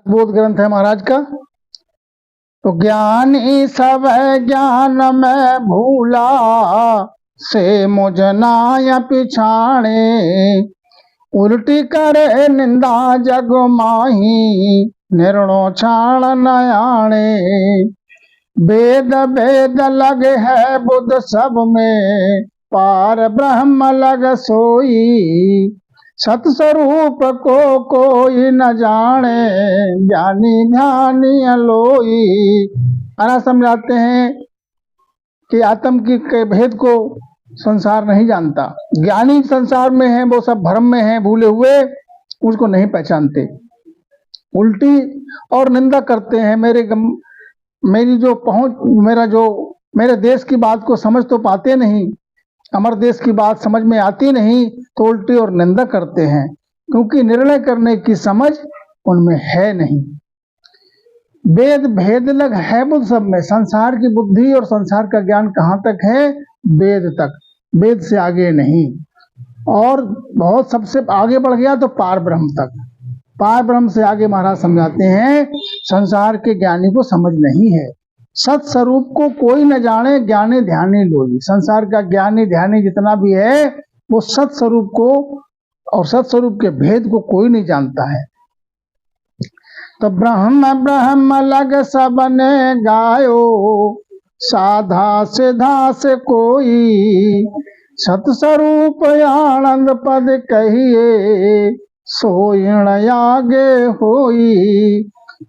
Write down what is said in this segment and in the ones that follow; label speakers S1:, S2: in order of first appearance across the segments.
S1: बोध ग्रंथ है महाराज का। तो ज्ञानी सब ज्ञान में भूला, से मुझ नाय पिछाणे, उल्टी करे निंदा जग माही, निर्णो छाण नयाणे। वेद वेद लगे है बुद्ध सब में, पार ब्रह्म लग सोई, सतस्वरूप को कोई न जाने, ज्ञानी ध्यानी अलोई। अना समझाते हैं कि आत्म के भेद को संसार नहीं जानता। ज्ञानी संसार में है, वो सब भ्रम में है, भूले हुए, उसको नहीं पहचानते, उल्टी और निंदा करते हैं। मेरी जो पहुंच, मेरे देश की बात को समझ तो पाते नहीं, अमर देश की बात समझ में आती नहीं, तो उल्टी और निंदा करते हैं, क्योंकि निर्णय करने की समझ उनमें है नहीं। वेद भेद लग है बुद्ध सब में, संसार की बुद्धि और संसार का ज्ञान कहाँ तक है? वेद तक, वेद से आगे नहीं। और बहुत सबसे आगे बढ़ गया तो पार ब्रह्म तक। पार ब्रह्म से आगे महाराज समझाते हैं संसार के ज्ञानी को समझ नहीं है। सत स्वरूप को कोई न जाने, ज्ञानी ध्यानी लोई। संसार का ज्ञानी ध्यानी जितना भी है, वो सत स्वरूप को और सत स्वरूप के भेद को कोई नहीं जानता है। तो ब्रह्म ब्रह्म लग सबने गायो, साधा सिधा से कोई, सतस्वरूप आनंद पद कहिए, सोयण आगे होई।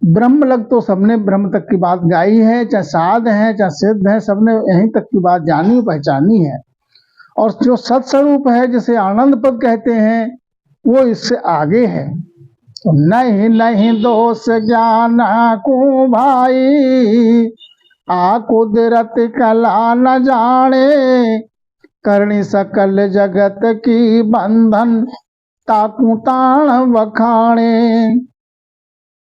S1: ब्रह्म लग तो सबने ब्रह्म तक की बात गाई है, चाहे साध है चाहे सिद्ध है, सबने यहीं तक की बात जानी पहचानी है। और जो सत्स्वरूप है, जिसे आनंद पद कहते हैं, वो इससे आगे है। तो नहीं नहीं दोष ज्ञान को भाई, आ कुदरत कला न जाने, करनी सकल जगत की बंधन, ताकू ताण वखाणे।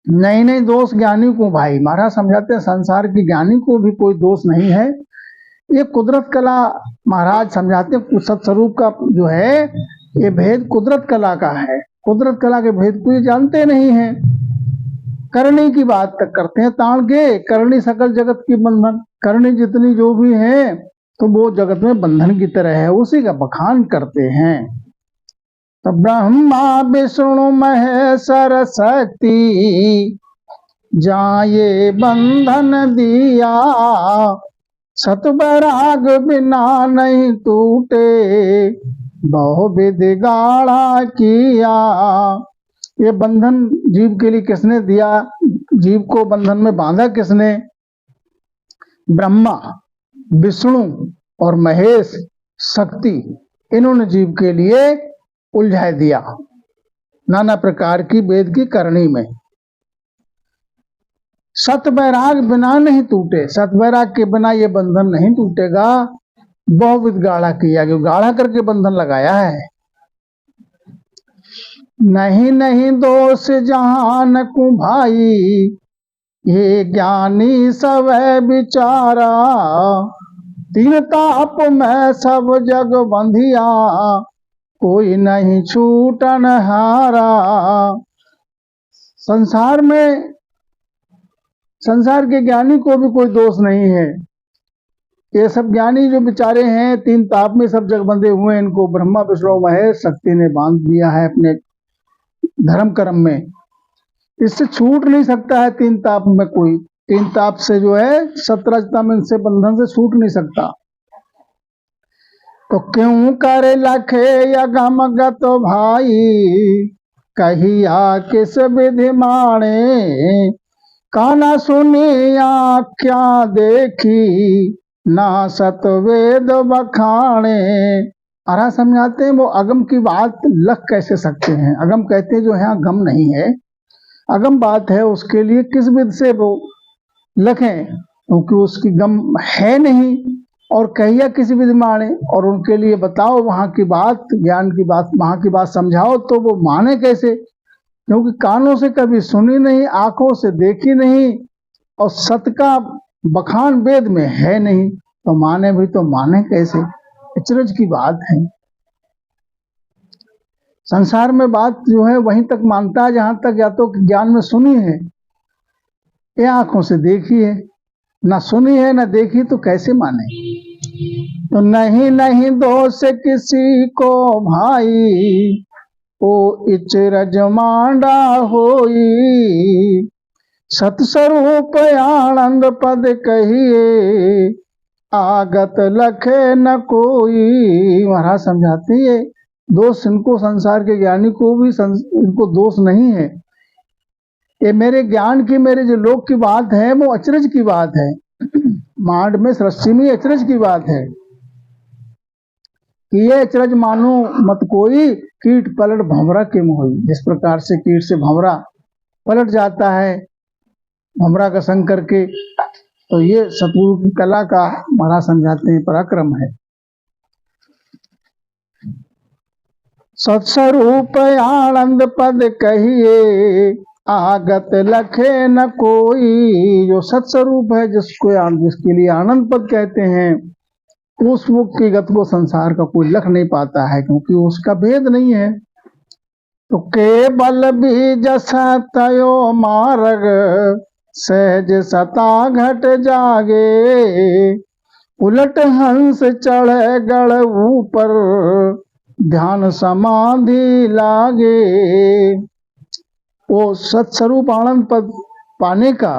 S1: नहीं नहीं दोष ज्ञानी को भाई। महाराज समझाते हैं संसार के ज्ञानी को भी कोई दोष नहीं है। ये कुदरत कला महाराज समझाते हैं, सत्स्वरूप का जो है ये भेद कुदरत कला का है। कुदरत कला के भेद को ये जानते नहीं है। करनी की बात तक करते हैं ताण के, करनी सकल जगत की बंधन। करनी जितनी जो भी है तो वो जगत में बंधन की तरह है, उसी का बखान करते हैं। तो ब्रह्मा विष्णु महेश्वर शक्ति, जाए बंधन दिया, सतवैराग बिना नहीं टूटे, बहुविध गाढ़ा किया। ये बंधन जीव के लिए किसने दिया? जीव को बंधन में बांधा किसने? ब्रह्मा, विष्णु और महेश शक्ति, इन्होंने जीव के लिए उलझा दिया नाना प्रकार की वेद की करनी में। सतवैराग बिना नहीं टूटे, सतवैराग के बिना ये बंधन नहीं टूटेगा। बहुविध गाढ़ा किया, गाढ़ा करके बंधन लगाया है। नहीं नहीं दोष जहान को भाई, ये ज्ञानी सब है बिचारा, तीन ताप में सब जग बंधिया, कोई नहीं छूटन हारा। संसार में संसार के ज्ञानी को भी कोई दोष नहीं है। ये सब ज्ञानी जो बेचारे हैं, तीन ताप में सब जग बंधे हुए हैं, इनको ब्रह्मा विष्णु महेश शक्ति ने बांध दिया है अपने धर्म कर्म में। इससे छूट नहीं सकता है तीन ताप में कोई। तीन ताप से जो है सतरजतम, इनसे बंधन से छूट नहीं सकता। तो क्यों करे लखे यगम गत भाई, कहिया किस विधि माणे, काना सुनी आख्या देखी, ना सतवेद बखाणे। अरा समझाते हैं वो अगम की बात लख कैसे सकते हैं। अगम कहते हैं जो यहाँ गम नहीं है, अगम बात है, उसके लिए किस विध से वो लखें, क्योंकि उसकी गम है नहीं। और कहिया किसी विधि माने, और उनके लिए बताओ वहां की बात, ज्ञान की बात, वहां की बात समझाओ तो वो माने कैसे? क्योंकि कानों से कभी सुनी नहीं, आंखों से देखी नहीं, और सत का बखान वेद में है नहीं, तो माने भी तो माने कैसे? अचरज की बात है। संसार में बात जो है वहीं तक मानता है जहां तक या तो ज्ञान में सुनी है, ये आंखों से देखी है, ना सुनी है, ना देखी, तो कैसे माने। तो नहीं नहीं दोष किसी को भाई, ओ इचरज मांडा होई। सतस्वरूप आनंद पद कहिए, आगत लखे न कोई। महाराज समझाते हैं दोष इनको, संसार के ज्ञानी को भी इनको दोष नहीं है। ये मेरे ज्ञान की, मेरे जो लोक की बात है वो अचरज की बात है। मांड में सृष्टि में अचरज की बात है कि ये अचरज मानो मत कोई, कीट पलट भंवरा के मोही। जिस प्रकार से कीट से भंवरा पलट जाता है भंवरा का संग करके, तो ये सतगुरु की कला का महाराज समझाते हैं पराक्रम है। सत्स्वरूप आनंद पद कहिए, आगत लखे न कोई। जो सत्स्वरूप है, जिसके लिए आनंद पद कहते हैं, उस मुख की गत को संसार का कोई लख नहीं पाता है, क्योंकि उसका भेद नहीं है। तो केवल बीज तयो मार्ग, सहज सता घट जागे। उलट हंस चढ़े गढ़ ऊपर, ध्यान समाधि लागे। वो सत्स्वरूप आनंद पद पाने का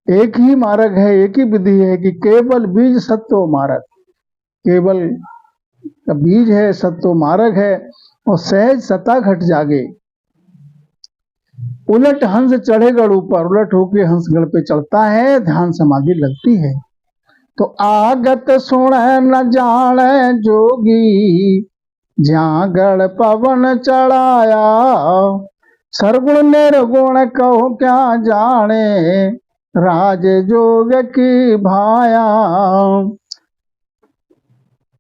S1: एक ही मार्ग है, एक ही विधि है कि केवल बीज सत्व मार्ग। केवल का बीज है, सत्व मार्ग है, और सहज सता घट जागे। उलट हंस चढ़े गढ़ ऊपर, उलट होके हंस गढ़ पे चढ़ता है, ध्यान समाधि लगती है। तो आगत सुन न जाने जोगी, ज्યાં गढ़ पवन चढ़ाया। सरगुण निर्गुण कहो क्या जाने, राज जोग की भाया।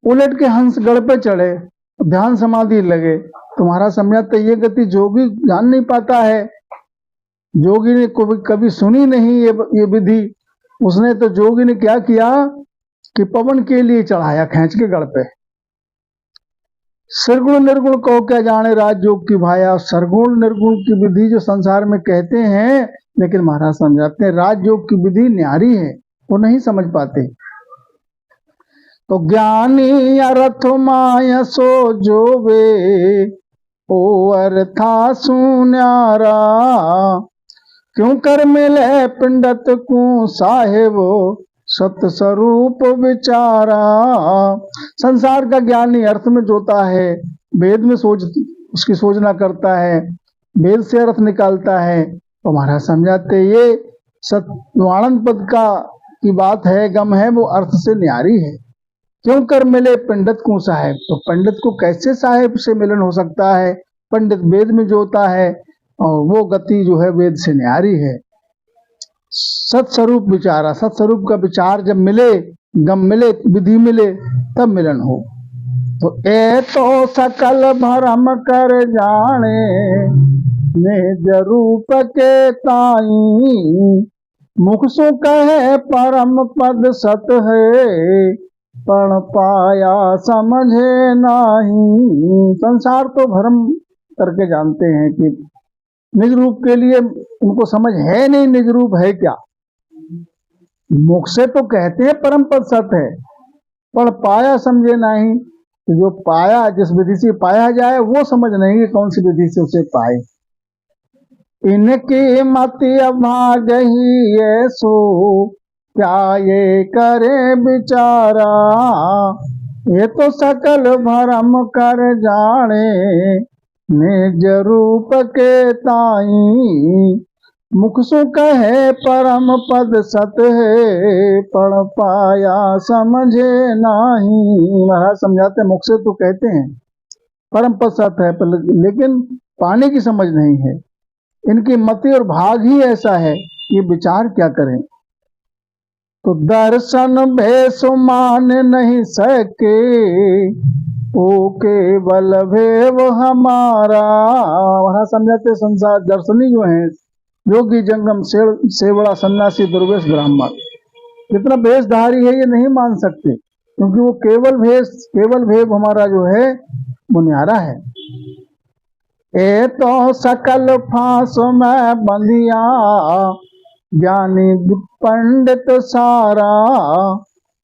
S1: उलट के हंस गढ़ पे चढ़े, ध्यान समाधि लगे। तुम्हारा समझाते ये गति जोगी जान नहीं पाता है। जोगी ने कभी सुनी नहीं ये विधि। उसने तो जोगी ने क्या किया कि पवन के लिए चढ़ाया खींच के गढ़ पे। सरगुण निर्गुण कहो क्या जाने, राज योग की भाया। सरगुण निर्गुण की विधि जो संसार में कहते हैं, लेकिन महाराज समझाते हैं राज योग की विधि न्यारी है, वो नहीं समझ पाते। तो ज्ञानी अर्थ माय सो जोवे, ओ अर्था सुन्यारा। क्यों कर मिले पिंडत को साहेब, सत्य स्वरूप विचारा। संसार का ज्ञानी अर्थ में जोता है, वेद में उसकी सोचना करता है, वेद से अर्थ निकालता है। तो महाराज समझाते ये आनंद पद की बात है, गम है, वो अर्थ से न्यारी है। क्यों कर मिले पंडित को साहेब, तो पंडित को कैसे साहेब से मिलन हो सकता है। पंडित वेद में जोता है, और वो गति जो है वेद से न्यारी है। सत्स्वरूप विचारा, सत्स्वरूप का विचार जब मिले, गम मिले, विधि मिले, तब मिलन हो। तो ए तो सकल भरम कर जाने, निज रूप के ताई। मुख सु कहे परम पद सत है, पण पाया समझे नहीं। संसार तो भ्रम करके जानते हैं कि निज रूप के लिए उनको समझ है नहीं, निज रूप है क्या। मुख से तो कहते हैं परम पद सत्य है, पर पाया समझे नहीं। कि जो पाया, जिस विधि से पाया जाए वो समझ नहीं कि कौन सी विधि से उसे पाए। इनकी मति अभाग ही है सो, क्या ये करे बिचारा। ये तो सकल भरम कर जाने, निज रूप के ताई। मुख सु कहे परम पद सत है, पण पाया समझे नहीं। महाराज समझाते मुख से तो कहते हैं परम पद सत है, लेकिन पाने की समझ नहीं है। इनकी मति और भाग ही ऐसा है, ये विचार क्या करें। तो दर्शन भेष मान नहीं सके, ओ केवल भेव हमारा। वहां समझाते संसार दर्शनी जो है, योगी जंगम सेवड़ा सन्यासी दुर्वेश ब्राह्मण, जितना भेषधारी है ये नहीं मान सकते, क्योंकि वो केवल भेव हमारा जो है वो न्यारा है। ए तो सकल फांस में बंधिया, ज्ञानी पंडित सारा,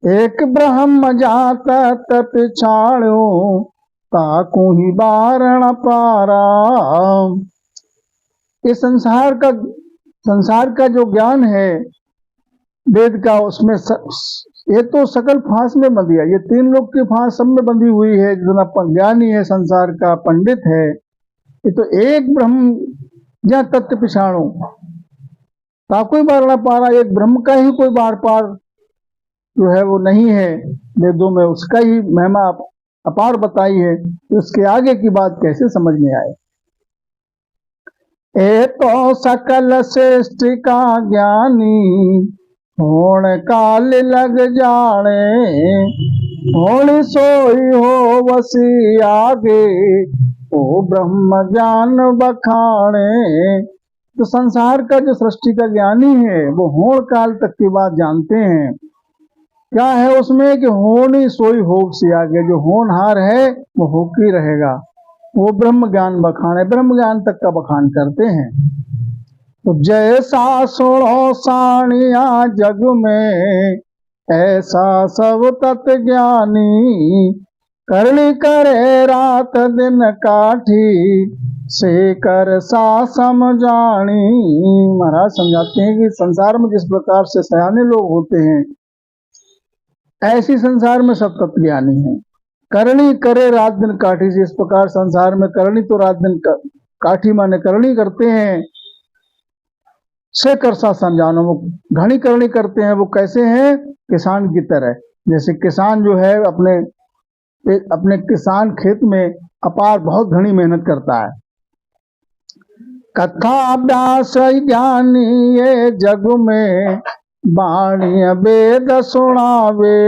S1: एक ब्रह्म जात पिछाड़ो, ताकू ही बारण पारा। ये संसार का जो ज्ञान है वेद का, उसमें ये तो सकल फांस में बंधी है, ये तीन लोग की फांस सब में बंधी हुई है। जितना ज्ञानी है, संसार का पंडित है, ये तो एक ब्रह्म या तत्व पिछाड़ो, ताकोई बार ना पारा, एक ब्रह्म का ही कोई बार पार जो है वो नहीं है वेदों में, उसका ही महिमा अपार बताई है। उसके आगे की बात कैसे समझ में आए। ए तो सकल श्रेष्ठ का ज्ञानी, होण काल लग जाने, होण सोई हो वसी आगे, ओ ब्रह्म ज्ञान बखाने। तो संसार का जो सृष्टि का ज्ञानी है वो होण काल तक की बात जानते हैं। क्या है उसमें कि होनी सोई होग से आगे, जो होनहार है वो होके रहेगा, वो ब्रह्म ज्ञान बखाने, ब्रह्म ज्ञान तक का बखान करते हैं। तो जैसा सुनो साणिया जग में, ऐसा सब तत् ज्ञानी, करनी करे रात दिन काठी, से कर सा समझानी। महाराज समझाते हैं कि संसार में जिस प्रकार से सयाने लोग होते हैं, ऐसी संसार में सब तत्व ज्ञानी है। करनी करे रात दिन काठी से, इस प्रकार संसार में करनी तो रात दिन काठी माने करनी करते हैं, से कर सा समझानो, वो घनी करनी करते हैं। वो कैसे हैं? किसान की तरह। जैसे किसान जो है अपने किसान खेत में अपार बहुत घनी मेहनत करता है। कथा अभ्यास ज्ञानी ये जग में, बाणी वेद सुनावे,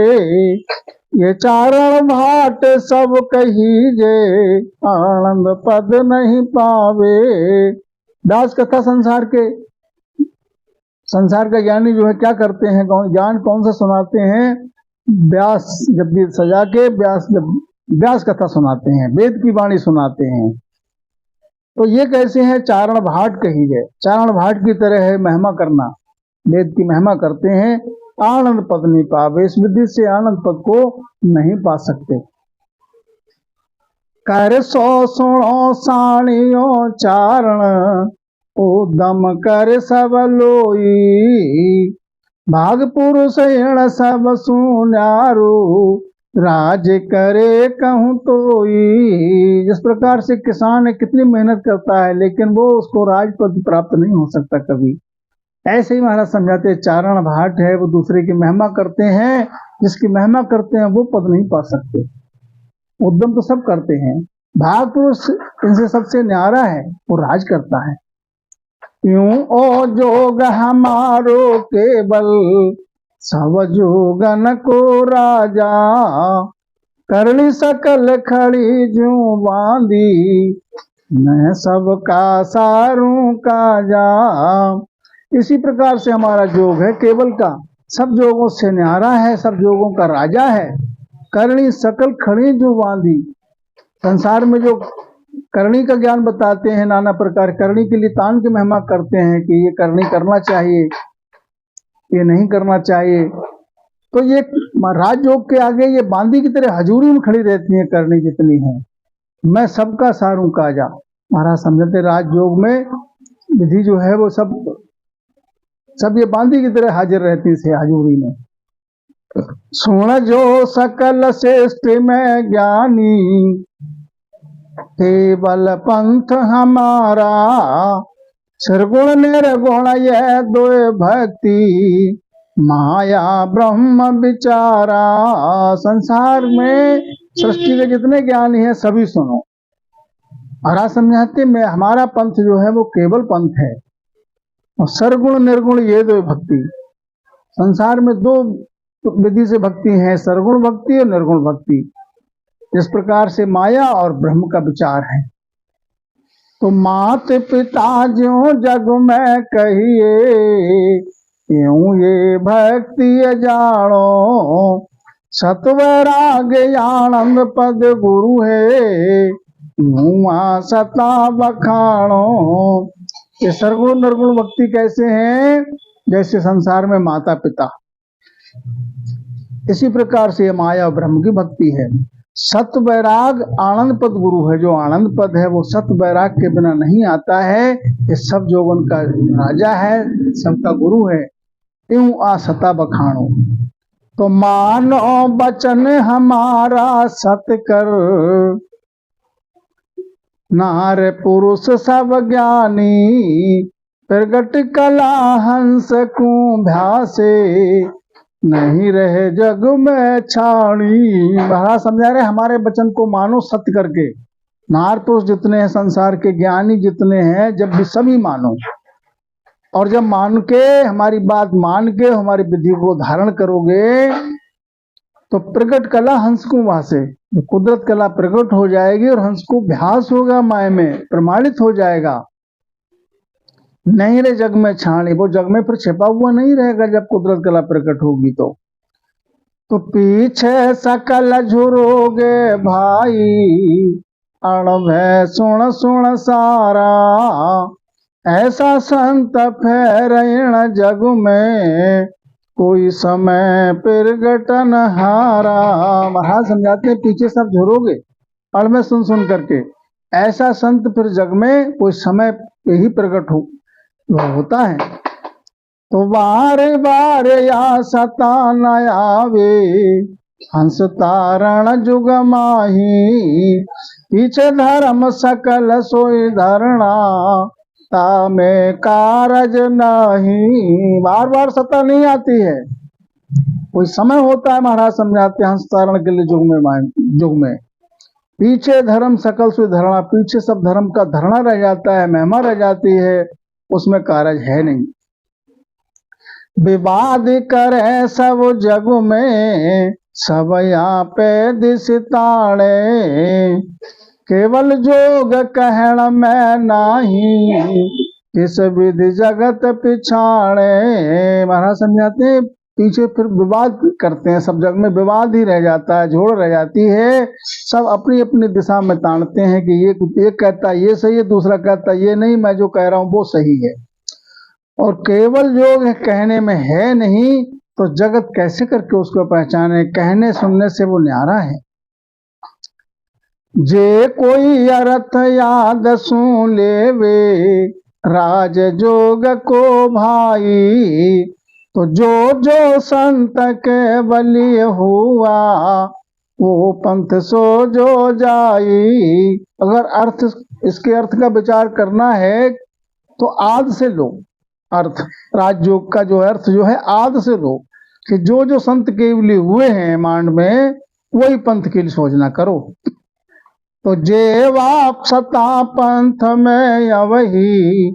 S1: ये चारण भाट सब कही जे, आनंद पद नहीं पावे। दास कथा संसार का ज्ञानी जो है क्या करते हैं, ज्ञान कौन सा सुनाते हैं? व्यास जब भी सजा के व्यास कथा सुनाते हैं, वेद की वाणी सुनाते हैं। तो ये कैसे है? चारण भाट कही है, चारण भाट की तरह है महिमा करना, वेद की महिमा करते हैं। आनंद पद नहीं पावे, इस विधि से आनंद पद को नहीं पा सकते। कर सो सुनो साणियो चारण, उदम कर सब लोई, भाग पुरुष हिण सब सुन्यारो, राज करे कहूं तोई। जिस प्रकार से किसान कितनी मेहनत करता है लेकिन वो उसको राजपद प्राप्त नहीं हो सकता कभी, ऐसे ही महाराज समझाते हैं चारण भाट है, वो दूसरे की महिमा करते हैं, जिसकी महिमा करते हैं वो पद नहीं पा सकते। उद्यम तो सब करते हैं, भाग पुरुष इनसे सबसे न्यारा है, वो राज करता है। यूं ओ जोग हमारो केवल, सब जोगन को राजा, करनी सकल खड़ी जो बांधी, मैं सबका सारू का जा। इसी प्रकार से हमारा जोग है केवल का, सब जोगों से न्यारा है, सब जोगों का राजा है। करनी सकल खड़ी जो बांधी, संसार में जो करनी का ज्ञान बताते हैं, नाना प्रकार करनी के लिए तान की महिमा करते हैं कि ये करनी करना चाहिए, ये नहीं करना चाहिए। तो ये राजयोग के आगे ये बांदी की तरह हजूरी में खड़ी रहती है करनी जितनी है, मैं सबका सारू काजा। महाराज समझते राजयोग में विधि जो है वो सब ये बांदी की तरह हाजिर रहती है हजूरी में। सुन जो सकल श्रेष्ठ में ज्ञानी, केवल पंथ हमारा, निर्गुण निर्गुण यह दो भक्ति, माया ब्रह्म विचारा। संसार में सृष्टि के जितने ज्ञानी है सभी सुनो। महाराज समझाते में हमारा पंथ जो है वो केवल पंथ है, और सरगुण निर्गुण ये दो भक्ति। संसार में दो विधि से भक्ति है, सरगुण भक्ति और निर्गुण भक्ति। जिस प्रकार से माया और ब्रह्म का विचार है। तो मात पिता ज्यों जग में कहिए, यूं ये भक्ति जानो, सत्वराग आनंद पद गुरु है, यूं सता बखानो। ये सरगुण निर्गुण भक्ति कैसे हैं? जैसे संसार में माता पिता, इसी प्रकार से माया और ब्रह्म की भक्ति है। सत वैराग आनंद पद गुरु है। जो आनंद पद है वो सत वैराग के बिना नहीं आता है। ये सब जोगन का राजा है, सबका गुरु है। यूं आसता बखानो, तो मानो बचन हमारा सत कर, नार पुरुष सब ज्ञानी, प्रगट कला हंस को भ्यासे, नहीं रहे जग में छाणी। महाराज समझा रहे हमारे वचन को मानो सत्य करके। नार पुरुष जितने हैं संसार के, ज्ञानी जितने हैं, जब भी सभी मानो। और जब मान के, हमारी बात मान के हमारी विधि को धारण करोगे तो प्रकट कला हंस को वहां से कुदरत कला प्रकट हो जाएगी और हंस को अभ्यास होगा, माया में प्रमाणित हो जाएगा। नहीं रे जग में छाणी, वो जग में फिर छिपा हुआ नहीं रहेगा जब कुदरत कला प्रकट होगी। तो पीछे सकल झुरोगे भाई, अणभय सुन सुन सारा, ऐसा संत फेरण जग में, कोई समय प्रगटन हारा। महाराज समझाते हैं पीछे सब झुरोगे अण में सुन सुन करके, ऐसा संत फिर जग में कोई समय पे ही प्रकट होता है। तो बारे बारे या सता न आवे, हंस तारण जुग माही, पीछे धर्म सकल सोई धरणा, तामे कारज नहीं। बार बार सत्ता नहीं आती है, कोई समय होता है। महाराज समझाते हैं हंस तारण के लिए जुग में पीछे धर्म सकल सोई धरणा, पीछे सब धर्म का धरणा रह जाता है, महिमा रह जाती है, उसमें कारज है नहीं। विवाद करे सब जग में, सब यहाँ पे दिसताड़े, केवल जोग कहण में नाही, किस विधि जगत पिछाड़े। महाराज समझाते हैं पीछे फिर विवाद करते हैं, सब जग में विवाद ही रह जाता है, झोड़ रह जाती है। सब अपनी अपनी दिशा में ताड़ते हैं कि ये कहता है ये सही है, दूसरा कहता है ये नहीं, मैं जो कह रहा हूं वो सही है। और केवल योग कहने में है नहीं तो जगत कैसे करके उसको पहचाने। कहने सुनने से वो न्यारा है। जे कोई अर्थ याद सुन लेवे, राज जोग को भाई, तो जो जो संत के बलि हुआ, वो पंथ सो जो जाई। अगर अर्थ, इसके अर्थ का विचार करना है तो आद से लो अर्थ। राजयोग का जो अर्थ जो है आद से लो, कि जो जो संत केवली हुए हैं मांड में, वही पंथ के लिए सोचना करो। तो जेवा सता पंथ में वही,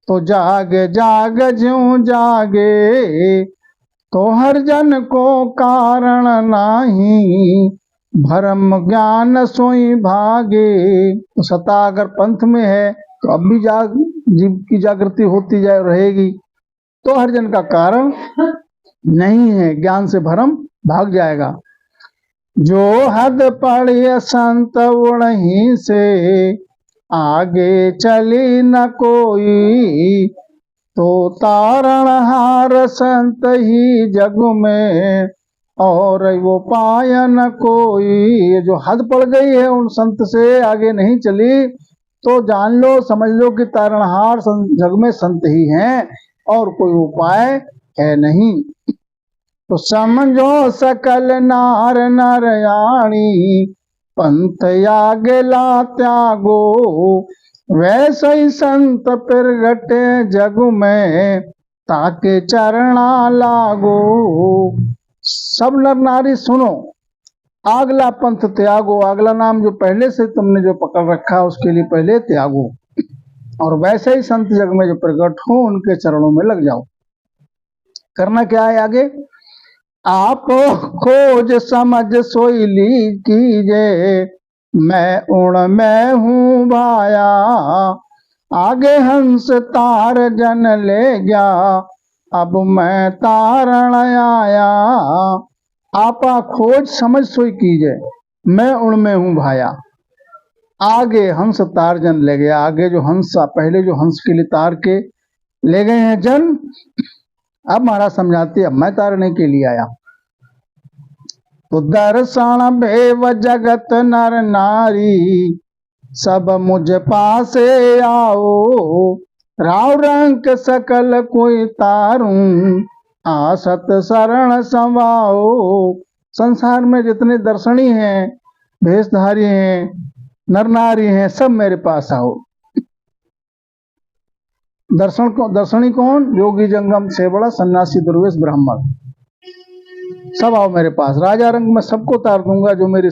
S1: तो जागे जाग ज्यों जागे, तो हर जन को कारण नाही, भरम ज्ञान सोई भागे। तो सता अगर पंथ में है तो अब भी जीव की जागृति होती जाए रहेगी, तो हर जन का कारण नहीं है, ज्ञान से भरम भाग जाएगा। जो हद पड़ी संत उड़ही से, आगे चली न कोई, तो तारण हार संत ही जग में, और वो पाया न कोई। जो हद पड़ गई है उन संत से आगे नहीं चली, तो जान लो, समझ लो कि तारणहार जग में संत ही हैं और कोई उपाय है नहीं। तो समझो सकल नार नरयाणी, पंथ यागेला त्यागो, वैसे ही संत प्रगटे जग में, ताके चरणा लागो। सब नर नारी सुनो, अगला पंथ त्यागो, अगला नाम जो पहले से तुमने जो पकड़ रखा उसके लिए पहले त्यागो, और वैसे ही संत जग में जो प्रकट हो उनके चरणों में लग जाओ। करना क्या है आगे? आप खोज समझ सोई ली कीजे, मैं उण में हूँ भाया, आगे हंस तार जन ले गया, अब मैं तारण आया। आपा खोज समझ सोई कीजे, मैं उण में हूँ भाया, आगे हंस तार जन ले गया। आगे जो हंस, पहले जो हंस के लिए तार के ले गए हैं जन, अब महाराज समझाते, अब मैं तारने के लिए आया। तो दर्शन भेव जगत नर नारी, सब मुझ पासे आओ। राव रंग सकल कोई तारूं, आसत शरण समाओ। संसार में जितने दर्शनी हैं, भेषधारी हैं, नर नारी हैं, सब मेरे पास आओ। दर्शनी कौन? योगी जंगम सेवड़ा सन्यासी दुर्वेश ब्राह्मण, सब आओ मेरे पास। राजा रंग में सबको तार दूंगा जो मेरी